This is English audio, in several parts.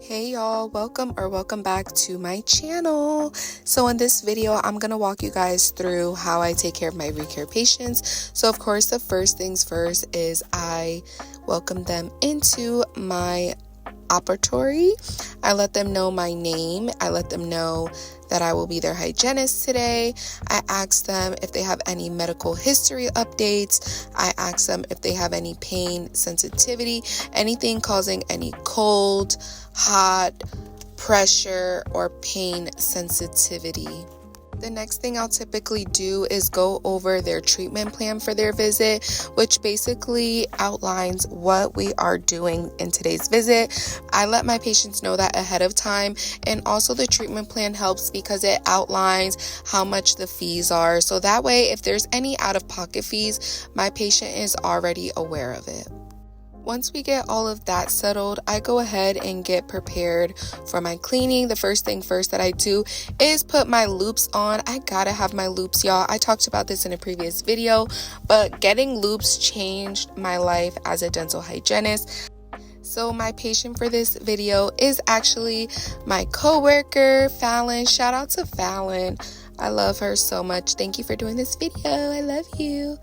Hey y'all, welcome back to my channel. So in this video, I'm going to walk you guys through how I take care of my recare patients. So of course, the first things first is I welcome them into my operatory. I let them know my name. I let them know that I will be their hygienist today. I ask them if they have any medical history updates. I ask them if they have any pain sensitivity, anything causing any cold, hot, pressure, or pain sensitivity. The next thing I'll typically do is go over their treatment plan for their visit, which basically outlines what we are doing in today's visit. I let my patients know that ahead of time, and also the treatment plan helps because it outlines how much the fees are. So that way, if there's any out-of-pocket fees, my patient is already aware of it. Once we get all of that settled, I go ahead and get prepared for my cleaning. The first thing first that I do is put my loops on. I gotta have my loops, y'all. I talked about this in a previous video, but getting loops changed my life as a dental hygienist. So my patient for this video is actually my coworker, Fallon. Shout out to Fallon. I love her so much. Thank you for doing this video. I love you.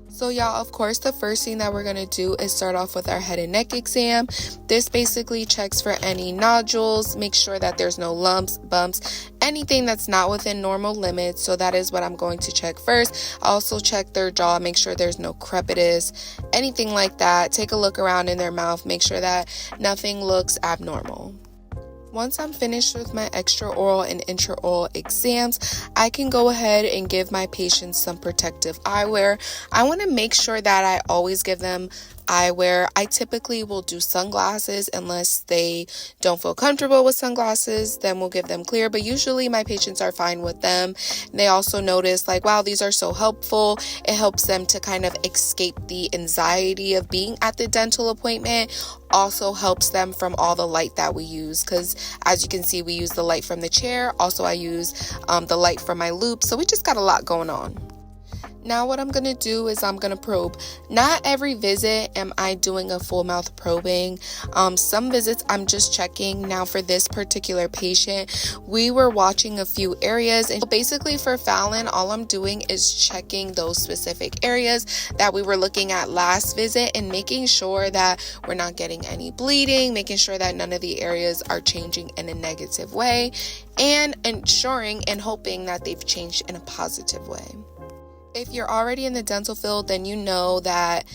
So y'all, of course, the first thing that we're going to do is start off with our head and neck exam. This basically checks for any nodules, make sure that there's no lumps, bumps, anything that's not within normal limits. So that is what I'm going to check first. I also check their jaw, make sure there's no crepitus, anything like that. Take a look around in their mouth, make sure that nothing looks abnormal. Once I'm finished with my extraoral and intraoral exams, I can go ahead and give my patients some protective eyewear. I want to make sure that I always give them eyewear. I typically will do sunglasses unless they don't feel comfortable with sunglasses, then we'll give them clear, but usually my patients are fine with them. And they also notice like, wow, these are so helpful. It helps them to kind of escape the anxiety of being at the dental appointment. Also helps them from all the light that we use, because as you can see, we use the light from the chair. Also, I use the light from my loop. So we just got a lot going on. Now what I'm going to do is I'm going to probe. Not every visit am I doing a full mouth probing. Some visits I'm just checking. Now for this particular patient, we were watching a few areas, and basically for Fallon, all I'm doing is checking those specific areas that we were looking at last visit and making sure that we're not getting any bleeding, making sure that none of the areas are changing in a negative way, and ensuring and hoping that they've changed in a positive way. If you're already in the dental field, then you know that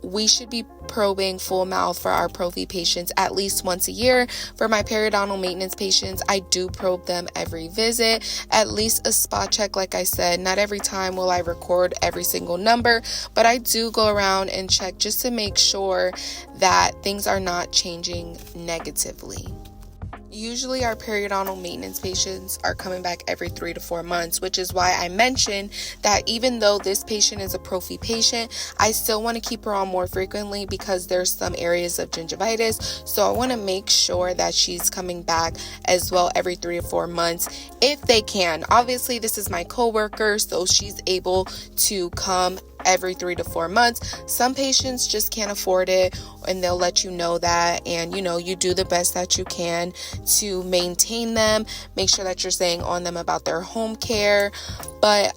we should be probing full mouth for our prophy patients at least once a year. For my periodontal maintenance patients, I do probe them every visit, at least a spot check. Like I said, not every time will I record every single number, but I do go around and check just to make sure that things are not changing negatively. Usually our periodontal maintenance patients are coming back every 3 to 4 months, which is why I mentioned that even though this patient is a prophy patient, I still want to keep her on more frequently because there's some areas of gingivitis. So I want to make sure that she's coming back as well every 3 to 4 months if they can. Obviously, this is my coworker, so she's able to come every 3 to 4 months. Some patients just can't afford it, and they'll let you know that, and you do the best that you can to maintain them, make sure that you're staying on them about their home care. But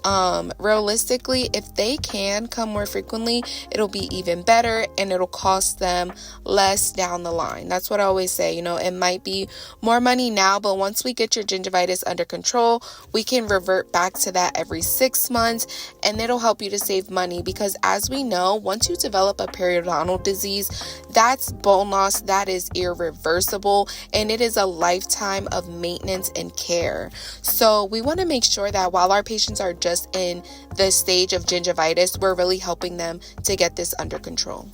realistically, if they can come more frequently, it'll be even better, and it'll cost them less down the line. That's what I always say. It might be more money now, but once we get your gingivitis under control, we can revert back to that every 6 months, and it'll help you to save money. Because as we know, once you develop a periodontal disease, that's bone loss, that is irreversible, and it is a lifetime of maintenance and care. So we want to make sure that while our patients are just in the stage of gingivitis, we're really helping them to get this under control.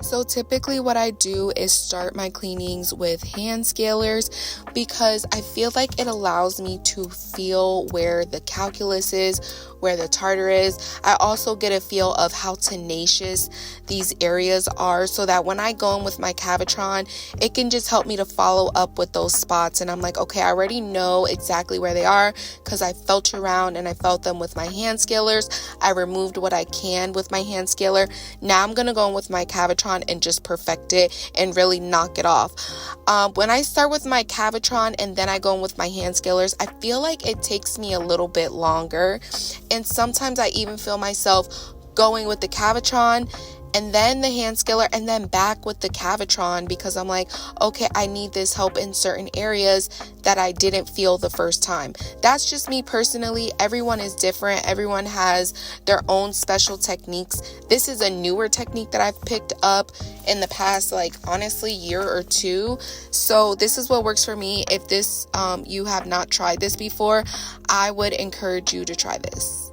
So typically what I do is start my cleanings with hand scalers because I feel like it allows me to feel where the calculus is, where the tartar is. I also get a feel of how tenacious these areas are so that when I go in with my Cavitron, it can just help me to follow up with those spots. And I'm like, okay, I already know exactly where they are because I felt around and I felt them with my hand scalers. I removed what I can with my hand scaler. Now I'm going to go in with my Cavitron Cavitron and just perfect it and really knock it off. When I start with my Cavitron and then I go in with my hand scalers, I feel like it takes me a little bit longer, and sometimes I even feel myself going with the Cavitron and then the hand scaler and then back with the Cavitron, because I'm like, okay, I need this help in certain areas that I didn't feel the first time. That's just me personally. Everyone is different. Everyone has their own special techniques. This is a newer technique that I've picked up in the past, like honestly, year or two. So this is what works for me. If this, you have not tried this before, I would encourage you to try this.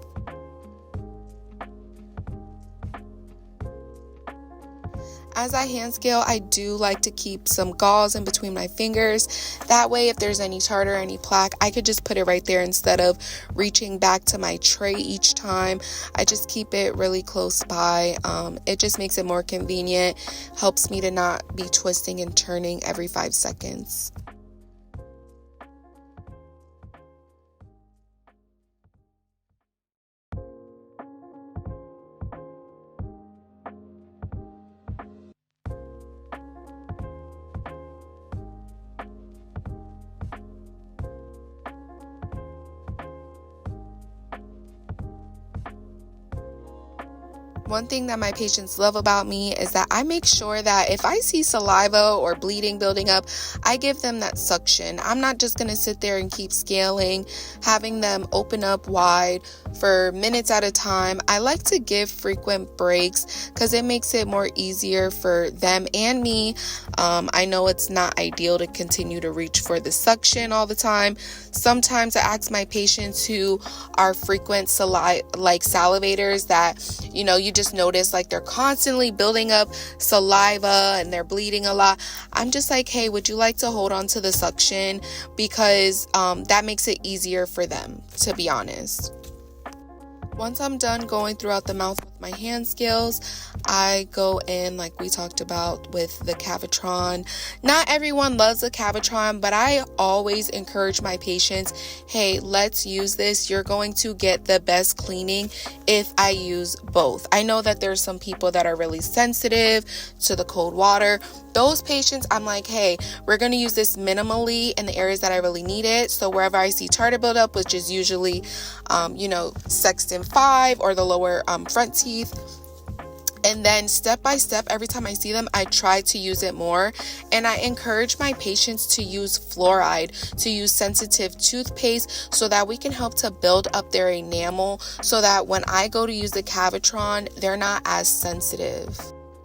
As I hand scale, I do like to keep some gauze in between my fingers. That way, if there's any tartar or any plaque, I could just put it right there instead of reaching back to my tray each time. I just keep it really close by. It just makes it more convenient, helps me to not be twisting and turning every 5 seconds. One thing that my patients love about me is that I make sure that if I see saliva or bleeding building up, I give them that suction. I'm not just going to sit there and keep scaling, having them open up wide for minutes at a time. I like to give frequent breaks because it makes it more easier for them and me. I know it's not ideal to continue to reach for the suction all the time. Sometimes I ask my patients who are frequent salivators that, you just notice like they're constantly building up saliva and they're bleeding a lot. I'm just like, hey, would you like to hold on to the suction? Because that makes it easier for them, to be honest. Once I'm done going throughout the mouth with my hand scales, I go in like we talked about with the Cavitron. Not everyone loves the Cavitron, but I always encourage my patients, hey, let's use this. You're going to get the best cleaning if I use both. I know that there's some people that are really sensitive to the cold water. Those patients, I'm like, hey, we're going to use this minimally in the areas that I really need it. So wherever I see tartar buildup, which is usually, Sexton 5 or the lower front teeth. And then step by step, every time I see them, I try to use it more. And I encourage my patients to use fluoride, to use sensitive toothpaste so that we can help to build up their enamel so that when I go to use the Cavitron, they're not as sensitive.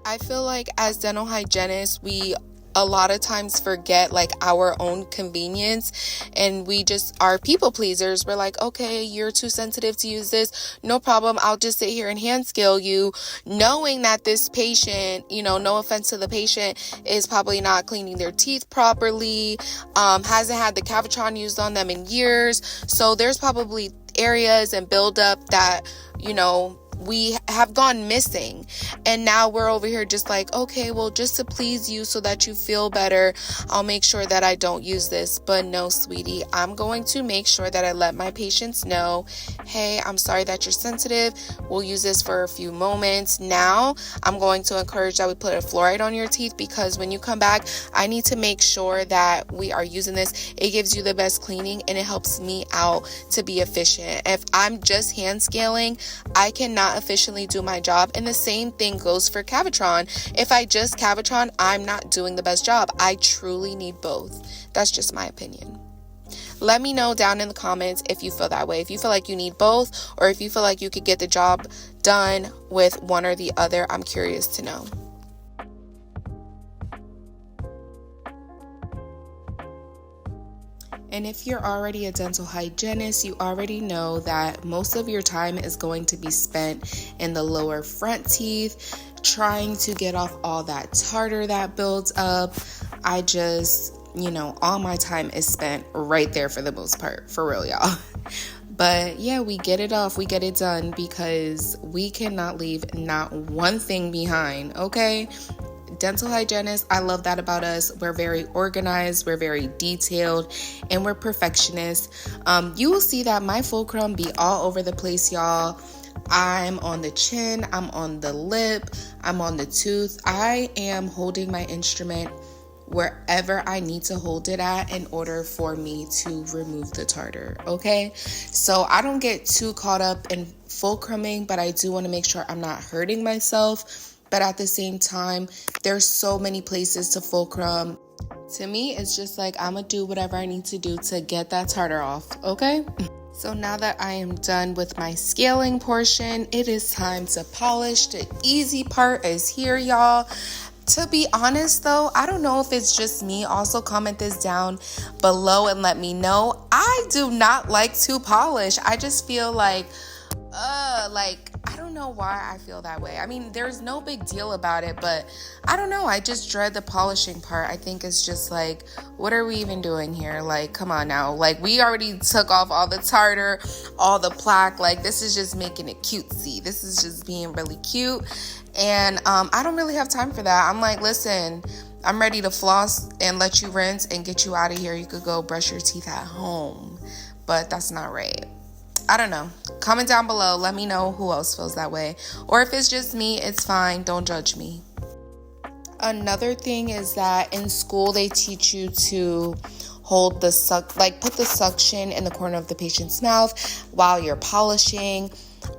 I feel like as dental hygienists, we a lot of times forget like our own convenience, and we just are people pleasers. We're like, okay, you're too sensitive to use this, no problem, I'll just sit here and hand scale you, knowing that this patient, no offense to the patient, is probably not cleaning their teeth properly, hasn't had the Cavitron used on them in years. So there's probably areas and buildup that we have gone missing, and now we're over here just like, okay, well, just to please you so that you feel better, I'll make sure that I don't use this. But no, sweetie, I'm going to make sure that I let my patients know, hey, I'm sorry that you're sensitive, we'll use this for a few moments. Now I'm going to encourage that we put a fluoride on your teeth, because when you come back, I need to make sure that we are using this. It gives you the best cleaning and it helps me out to be efficient. If I'm just hand scaling, I cannot efficiently do my job, and the same thing goes for Cavitron. If I just Cavitron, I'm not doing the best job. I truly need both. That's just my opinion. Let me know down in the comments if you feel that way, if you feel like you need both, or if you feel like you could get the job done with one or the other. I'm curious to know. And if you're already a dental hygienist, you already know that most of your time is going to be spent in the lower front teeth, trying to get off all that tartar that builds up. I just, all my time is spent right there for the most part, for real, y'all. But yeah, we get it off, we get it done, because we cannot leave not one thing behind, okay? Dental hygienists, I love that about us. We're very organized, we're very detailed, and we're perfectionists. You will see that my fulcrum be all over the place, y'all. I'm on the chin, I'm on the lip, I'm on the tooth. I am holding my instrument wherever I need to hold it at in order for me to remove the tartar, okay? So I don't get too caught up in fulcruming, but I do want to make sure I'm not hurting myself. But at the same time, there's so many places to fulcrum. To me, it's just like I'm gonna do whatever I need to do to get that tartar off, okay? So now that I am done with my scaling portion, it is time to polish. The easy part is here, y'all. To be honest though, I don't know if it's just me. Also comment this down below and let me know. I do not like to polish. I just feel like I don't know why I feel that way. I mean, there's no big deal about it, but I don't know. I just dread the polishing part. I think it's just like, what are we even doing here? Like, come on now. Like, we already took off all the tartar, all the plaque. Like, this is just making it cutesy. This is just being really cute. And I don't really have time for that. I'm like, listen, I'm ready to floss and let you rinse and get you out of here. You could go brush your teeth at home, but that's not right. I don't know. Comment down below. Let me know who else feels that way. Or if it's just me, it's fine. Don't judge me. Another thing is that in school, they teach you to hold the put the suction in the corner of the patient's mouth while you're polishing.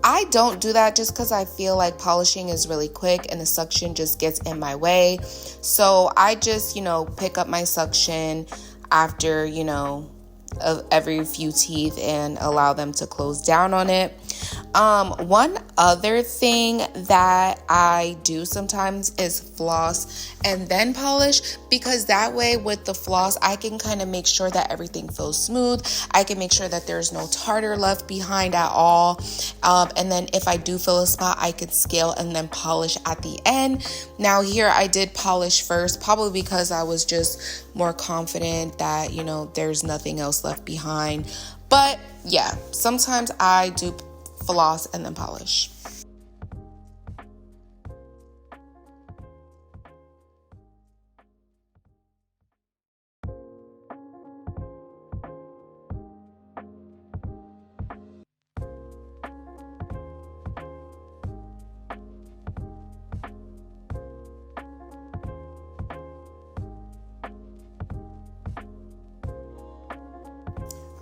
I don't do that just because I feel like polishing is really quick and the suction just gets in my way. So I just, pick up my suction after, of every few teeth and allow them to close down on it. One other thing that I do sometimes is floss and then polish, because that way with the floss, I can kind of make sure that everything feels smooth. I can make sure that there's no tartar left behind at all. And then if I do feel a spot, I could scale and then polish at the end. Now here I did polish first, probably because I was just more confident that, there's nothing else left behind. But yeah, sometimes I do floss and then polish.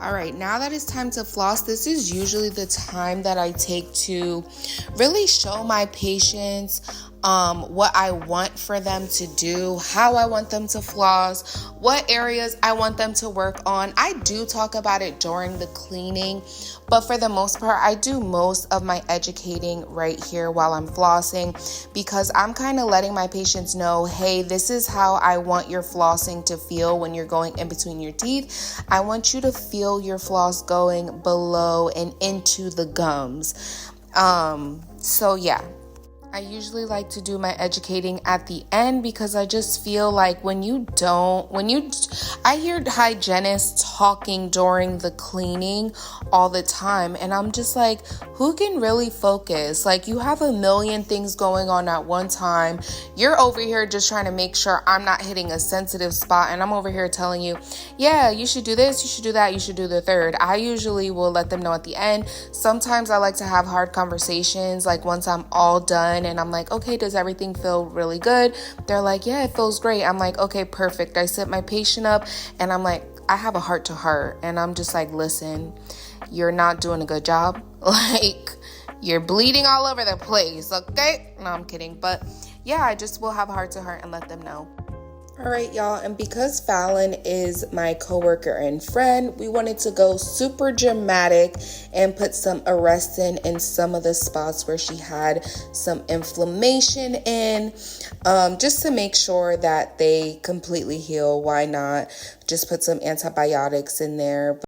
All right, now that it's time to floss, this is usually the time that I take to really show my patients what I want for them to do, how I want them to floss, what areas I want them to work on. I do talk about it during the cleaning, but for the most part, I do most of my educating right here while I'm flossing, because I'm kind of letting my patients know, hey, this is how I want your flossing to feel when you're going in between your teeth. I want you to feel your floss going below and into the gums. So yeah. I usually like to do my educating at the end, because I just feel like I hear hygienists talking during the cleaning all the time, and I'm just like, who can really focus? Like, you have a million things going on at one time. You're over here just trying to make sure I'm not hitting a sensitive spot, and I'm over here telling you, yeah, you should do this, you should do that, you should do the third. I usually will let them know at the end. Sometimes I like to have hard conversations, like once I'm all done and I'm like, okay, does everything feel really good? They're like, yeah, it feels great. I'm like, okay, perfect. I sit my patient up and I'm like, I have a heart to heart, and I'm just like, listen, you're not doing a good job. Like, you're bleeding all over the place, okay? No, I'm kidding. But yeah, I just will have a heart to heart and let them know. All right, y'all, and because Fallon is my coworker and friend, we wanted to go super dramatic and put some Arrestin in some of the spots where she had some inflammation in, just to make sure that they completely heal. Why not just put some antibiotics in there?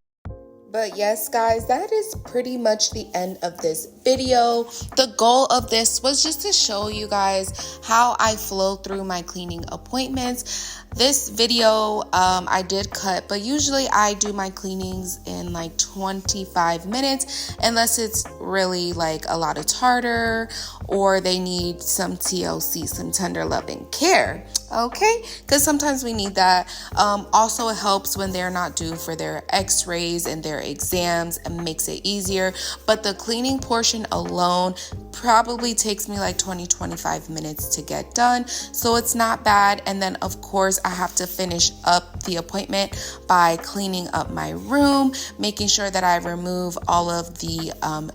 But yes, guys, that is pretty much the end of this video. The goal of this was just to show you guys how I flow through my cleaning appointments. This video I did cut, but usually I do my cleanings in like 25 minutes, unless it's really like a lot of tartar or they need some TLC, some tender loving care. Okay, because sometimes we need that. Also, it helps when they're not due for their x-rays and their exams and makes it easier. But the cleaning portion alone probably takes me like 20-25 minutes to get done, so it's not bad. And then of course I have to finish up the appointment by cleaning up my room, making sure that I remove all of the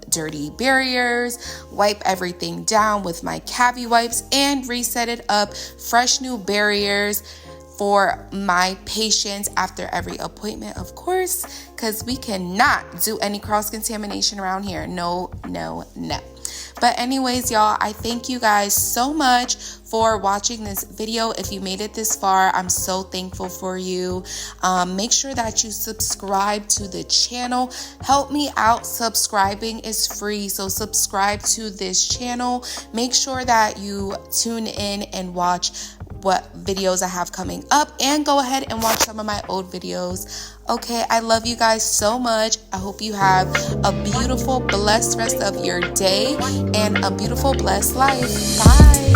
dirty barriers, wipe everything down with my cavity wipes, and reset it up, fresh new barriers for my patients after every appointment, of course, because we cannot do any cross-contamination around here. No. But anyways, y'all, I thank you guys so much for watching this video. If you made it this far, I'm so thankful for you. Make sure that you subscribe to the channel. Help me out. Subscribing is free, so subscribe to this channel. Make sure that you tune in and watch what videos I have coming up, and go ahead and watch some of my old videos. Okay, I love you guys so much. I hope you have a beautiful, blessed rest of your day and a beautiful, blessed life. Bye.